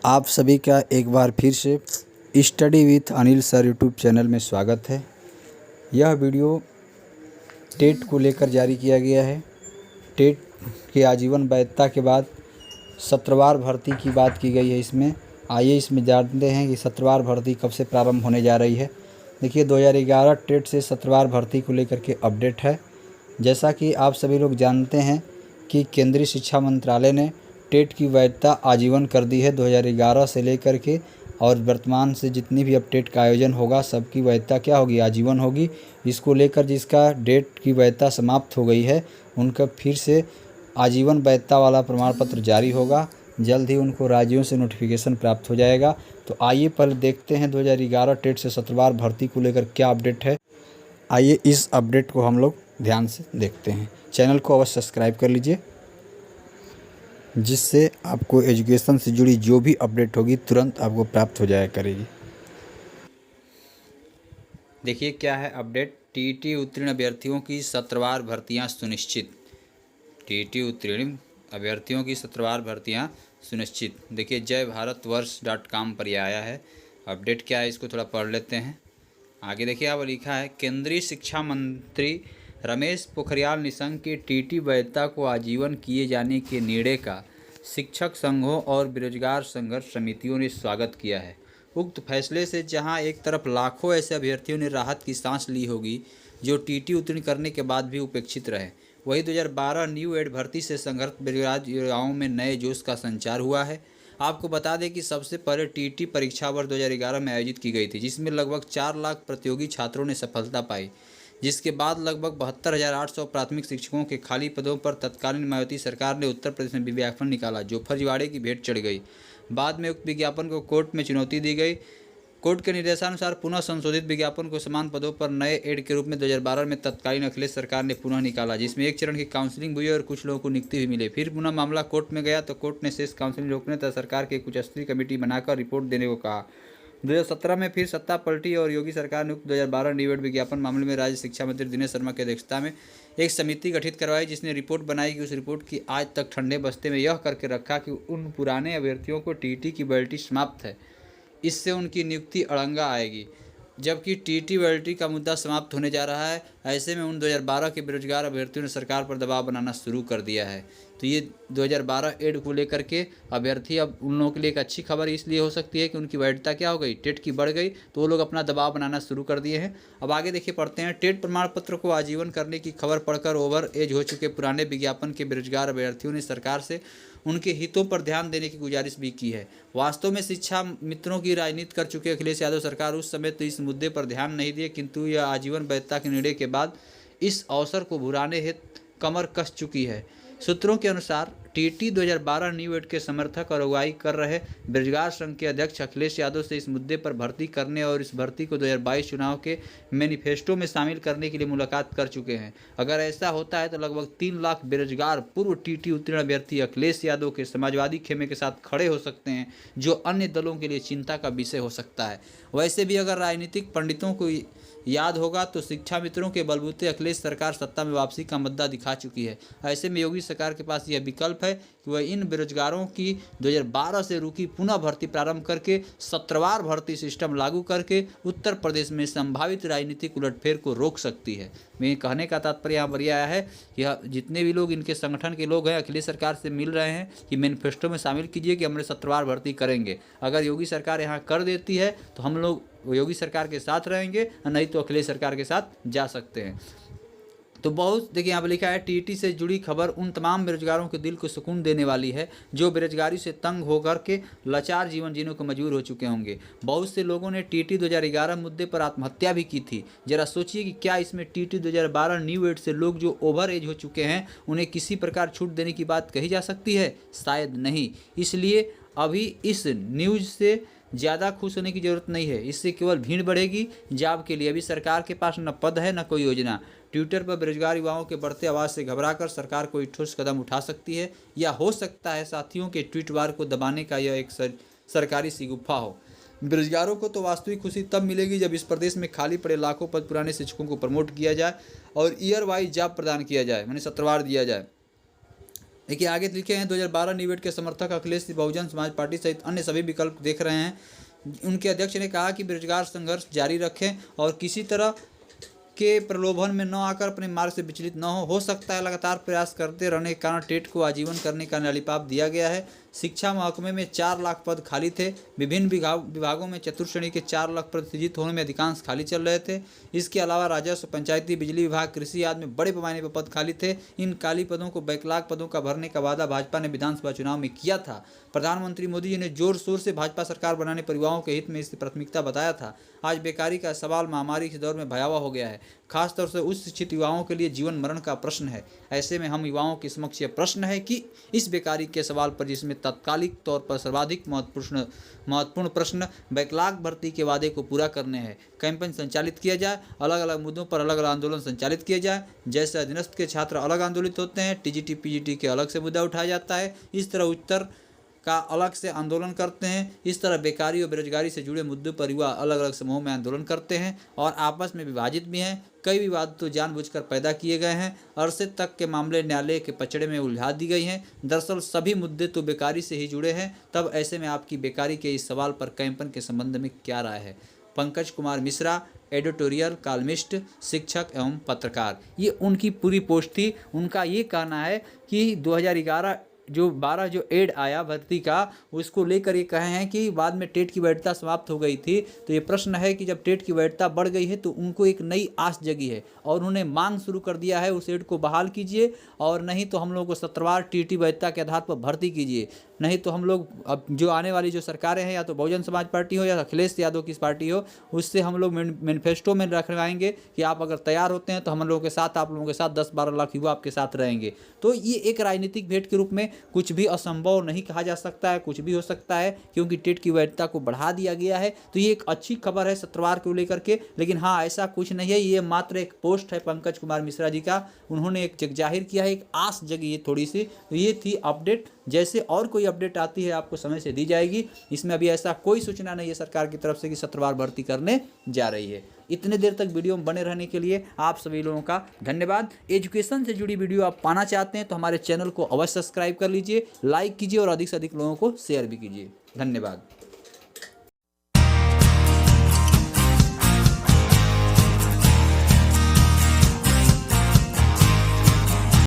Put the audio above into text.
आप सभी का एक बार फिर से study with Anil sir YouTube channel में स्वागत है। यह वीडियो टेट को लेकर जारी किया गया है। टेट के आजीवन वैधता के बाद सत्रवार भर्ती की बात की गई है इसमें। आइए इसमें जानते हैं कि सत्रवार भर्ती कब से प्रारंभ होने जा रही है। देखिए 2011 टेट से सत्रवार भर्ती को लेकर के अपडेट है। जैसा कि आप सभी लोग जानते हैं कि केंद्रीय शिक्षा मंत्रालय ने टेट की वैधता आजीवन कर दी है 2011 से लेकर के, और वर्तमान से जितनी भी अब टेट का आयोजन होगा सबकी वैधता क्या होगी, आजीवन होगी। इसको लेकर जिसका डेट की वैधता समाप्त हो गई है उनका फिर से आजीवन वैधता वाला प्रमाण पत्र जारी होगा। जल्द ही उनको राज्यों से नोटिफिकेशन प्राप्त हो जाएगा। तो आइए पहले देखते हैं 2011 टेट से सत्रवार भर्ती को लेकर क्या अपडेट है। आइए इस अपडेट को हम लोग ध्यान से देखते हैं। चैनल को अवश्य सब्सक्राइब कर लीजिए, जिससे आपको एजुकेशन से जुड़ी जो भी अपडेट होगी तुरंत आपको प्राप्त हो जाया करेगी। देखिए क्या है अपडेट। टीईटी उत्तीर्ण अभ्यर्थियों की सत्रवार भर्तियां सुनिश्चित। टीईटी उत्तीर्ण अभ्यर्थियों की सत्रवार भर्तियां सुनिश्चित। देखिए जय भारत वर्ष .com पर यह आया है। अपडेट क्या है इसको थोड़ा पढ़ लेते हैं। आगे देखिए आप लिखा है, केंद्रीय शिक्षा मंत्री रमेश पोखरियाल निशंक की टीटी वैधता को आजीवन किए जाने के निर्णय का शिक्षक संघों और बेरोजगार संघर्ष समितियों ने स्वागत किया है। उक्त फैसले से जहां एक तरफ लाखों ऐसे अभ्यर्थियों ने राहत की सांस ली होगी जो टीटी उत्तीर्ण करने के बाद भी उपेक्षित रहे, वहीं 2012 न्यू एड भर्ती से संघर्ष बेरोजगार युवाओं में नए जोश का संचार हुआ है। आपको बता दें कि सबसे पहले टीटी परीक्षा वर्ष 2011 में आयोजित की गई थी, जिसमें लगभग 4 लाख प्रतियोगी छात्रों ने सफलता पाई, जिसके बाद लगभग 72,800 प्राथमिक शिक्षकों के खाली पदों पर तत्कालीन मायावती सरकार ने उत्तर प्रदेश में विज्ञापन निकाला, जो फर्जीवाड़े की भेंट चढ़ गई। बाद में उक्त विज्ञापन को कोर्ट में चुनौती दी गई। कोर्ट के निर्देशानुसार पुनः संशोधित विज्ञापन को समान पदों पर नए एड के रूप में 2012 में तत्कालीन अखिलेश सरकार ने पुनः निकाला, जिसमें एक चरण की काउंसलिंग हुई और कुछ लोगों को नियुक्ति भी मिली। फिर पुनः मामला कोर्ट में गया तो कोर्ट ने शेष काउंसलिंग रोकने तथा सरकार की कुछ स्तरीय कमेटी बनाकर रिपोर्ट देने को कहा। 2017 में फिर सत्ता पलटी और योगी सरकार ने 2012 न्यू एड विज्ञापन मामले में राज्य शिक्षा मंत्री दिनेश शर्मा की अध्यक्षता में एक समिति गठित करवाई, जिसने रिपोर्ट बनाई कि उस रिपोर्ट की आज तक ठंडे बस्ते में यह करके रखा कि उन पुराने अभ्यर्थियों को टीटी की वैलिडिटी समाप्त है, इससे उनकी नियुक्ति अड़ंगा आएगी, जबकि टीटी वैलिडिटी का मुद्दा समाप्त होने जा रहा है। ऐसे में उन 2012 के बेरोजगार अभ्यर्थियों ने सरकार पर दबाव बनाना शुरू कर दिया है। तो ये 2012 एड को लेकर के अभ्यर्थी, अब उन लोगों के लिए एक अच्छी खबर इसलिए हो सकती है कि उनकी वैधता क्या हो गई, टेट की बढ़ गई, तो वो लोग अपना दबाव बनाना शुरू कर दिए हैं। अब आगे देखिए पढ़ते हैं। टेट प्रमाण पत्र को आजीवन करने की खबर पढ़कर ओवर एज हो चुके पुराने विज्ञापन के बेरोजगार अभ्यर्थियों ने सरकार से उनके हितों पर ध्यान देने की गुजारिश भी की है। वास्तव में शिक्षा मित्रों की राजनीति कर चुके अखिलेश यादव सरकार उस समय तो इस मुद्दे पर ध्यान नहीं दिए, किंतु यह आजीवन वैधता के निर्णय के बाद इस अवसर को भुनाने हेतु कमर कस चुकी है। सूत्रों के अनुसार टीटी 2012 न्यू एड के समर्थक और अगुवाई कर रहे बेरोजगार संघ के अध्यक्ष अखिलेश यादव से इस मुद्दे पर भर्ती करने और इस भर्ती को 2022 चुनाव के मैनिफेस्टो में शामिल करने के लिए मुलाकात कर चुके हैं। अगर ऐसा होता है तो लगभग 3 लाख बेरोजगार पूर्व टीटी उत्तीर्ण अभ्यर्थी अखिलेश यादव के समाजवादी खेमे के साथ खड़े हो सकते हैं, जो अन्य दलों के लिए चिंता का विषय हो सकता है। वैसे भी अगर राजनीतिक पंडितों को याद होगा तो शिक्षा मित्रों के बलबूते अखिलेश सरकार सत्ता में वापसी का मुद्दा दिखा चुकी है। ऐसे में योगी सरकार के पास यह विकल्प है कि वह इन बेरोजगारों की 2012 से रुकी पुनः भर्ती प्रारंभ करके सत्रवार भर्ती सिस्टम लागू करके उत्तर प्रदेश में संभावित राजनीतिक उलटफेर को रोक सकती है। मेरे कहने का तात्पर्य यहाँ पर आया है कि जितने भी लोग इनके संगठन के लोग हैं अखिलेश सरकार से मिल रहे हैं कि मैनिफेस्टो में शामिल कीजिए कि हमने सत्रवार भर्ती करेंगे। अगर योगी सरकार यहाँ कर देती है तो हम लोग योगी सरकार के साथ रहेंगे, नहीं तो अखिलेश सरकार के साथ जा सकते हैं। तो बहुत देखिए यहाँ पर लिखा है, टीटी से जुड़ी खबर उन तमाम बेरोजगारों के दिल को सुकून देने वाली है जो बेरोजगारी से तंग होकर के लाचार जीवन जीने को मजबूर हो चुके होंगे। बहुत से लोगों ने टीटी 2011 मुद्दे पर आत्महत्या भी की थी। जरा सोचिए कि क्या इसमें टीटी 2012 न्यू एड से लोग जो ओवर एज हो चुके हैं उन्हें किसी प्रकार छूट देने की बात कही जा सकती है? शायद नहीं। इसलिए अभी इस न्यूज़ से ज़्यादा खुश होने की ज़रूरत नहीं है, इससे केवल भीड़ बढ़ेगी जॉब के लिए। अभी सरकार के पास न पद है न कोई योजना। ट्विटर पर बेरोजगार युवाओं के बढ़ते आवाज़ से घबराकर सरकार कोई ठोस कदम उठा सकती है, या हो सकता है साथियों के ट्वीट वार को दबाने का यह एक सरकारी सी गुफ्फा हो। बेरोजगारों को तो वास्तविक खुशी तब मिलेगी जब इस प्रदेश में खाली पड़े लाखों पद पुराने शिक्षकों को प्रमोट किया जाए और ईयर वाइज जॉब प्रदान किया जाए, माने सत्रवार दिया जाए। देखिए आगे लिखे हैं 2012 नीट के समर्थक अखिलेश बहुजन समाज पार्टी सहित अन्य सभी विकल्प देख रहे हैं। उनके अध्यक्ष ने कहा कि बेरोजगार संघर्ष जारी रखें और किसी तरह के प्रलोभन में न आकर अपने मार्ग से विचलित न हो सकता है लगातार प्रयास करते रहने के कारण टेट को आजीवन करने का न्यायपाप दिया गया है। शिक्षा महकमे में 4 लाख पद खाली थे। विभिन्न विभागों में चतुर्थ श्रेणी के 4 लाख पद सृजित होने में अधिकांश खाली चल रहे थे। इसके अलावा राजस्व, पंचायती, बिजली विभाग, कृषि आदि में बड़े पैमाने पर पद खाली थे। इन खाली पदों को बैकलॉग पदों का भरने का वादा भाजपा ने विधानसभा चुनाव में किया था। प्रधानमंत्री मोदी जी ने जोर शोर से भाजपा सरकार बनाने पर युवाओं के हित में इसे प्राथमिकता बताया था। आज बेकारी का सवाल महामारी के दौर में भयावह हो गया है। खासतौर से उच्च शिक्षित युवाओं के लिए जीवन मरण का प्रश्न है। ऐसे में हम युवाओं के समक्ष यह प्रश्न है कि इस बेकारी के सवाल पर, जिसमें तात्कालिक तौर पर सर्वाधिक महत्वपूर्ण प्रश्न बैकलॉग भर्ती के वादे को पूरा करने हैं, कैंपेन संचालित किया जाए, अलग अलग मुद्दों पर अलग अलग आंदोलन संचालित किए जाए। जैसे अधीनस्थ के छात्र अलग आंदोलित होते हैं, टीजीटी पीजीटी के अलग से मुद्दा उठाया जाता है, इस तरह उच्चतर का अलग से आंदोलन करते हैं। इस तरह बेकारी और बेरोजगारी से जुड़े मुद्दों पर युवा अलग अलग समूहों में आंदोलन करते हैं और आपस में विभाजित भी हैं। कई विवाद तो जानबूझकर पैदा किए गए हैं। अरसे तक के मामले न्यायालय के पचड़े में उलझा दी गई हैं। दरअसल सभी मुद्दे तो बेकारी से ही जुड़े हैं। तब ऐसे में आपकी बेकारी के इस सवाल पर कैंपेन के संबंध में क्या राय है? पंकज कुमार मिश्रा, एडिटोरियल कॉलमिस्ट, शिक्षक एवं पत्रकार, ये उनकी पूरी पोस्ट थी। उनका ये कहना है कि 2011 जो 12 जो एड आया भर्ती का, उसको लेकर ये कहे हैं कि बाद में टेट की वैधता समाप्त हो गई थी। तो ये प्रश्न है कि जब टेट की वैधता बढ़ गई है तो उनको एक नई आस जगी है और उन्होंने मांग शुरू कर दिया है उस एड को बहाल कीजिए, और नहीं तो हम लोगों को सत्रवार टीटी वैधता के आधार पर भर्ती कीजिए। नहीं तो हम लोग अब जो आने वाली जो सरकारें हैं, या तो बहुजन समाज पार्टी हो या अखिलेश यादव की पार्टी हो, उससे हम लोग मैनिफेस्टो में रखवाएंगे कि आप अगर तैयार होते हैं तो हम लोगों के साथ, आप लोगों के साथ 10-12 लाख युवा आपके साथ रहेंगे। तो ये एक राजनीतिक भेंट के रूप में कुछ भी असंभव नहीं कहा जा सकता है, कुछ भी हो सकता है, क्योंकि टेट की वैधता को बढ़ा दिया गया है। तो ये एक अच्छी खबर है सत्रवार को लेकर के। लेकिन हाँ, ऐसा कुछ नहीं है, ये मात्र एक पोस्ट है पंकज कुमार मिश्रा जी का। उन्होंने एक जग जाहिर किया है, एक आस जगी है थोड़ी सी। तो ये थी अपडेट। जैसे और कोई अपडेट आती है आपको समय से दी जाएगी। इसमें अभी ऐसा कोई सूचना नहीं है सरकार की तरफ से कि सत्रवार भर्ती करने जा रही है। इतने देर तक वीडियो में बने रहने के लिए आप सभी लोगों का धन्यवाद। एजुकेशन से जुड़ी वीडियो आप पाना चाहते हैं तो हमारे चैनल को अवश्य सब्सक्राइब कर लीजिए, लाइक कीजिए और अधिक से अधिक लोगों को शेयर भी कीजिए। धन्यवाद।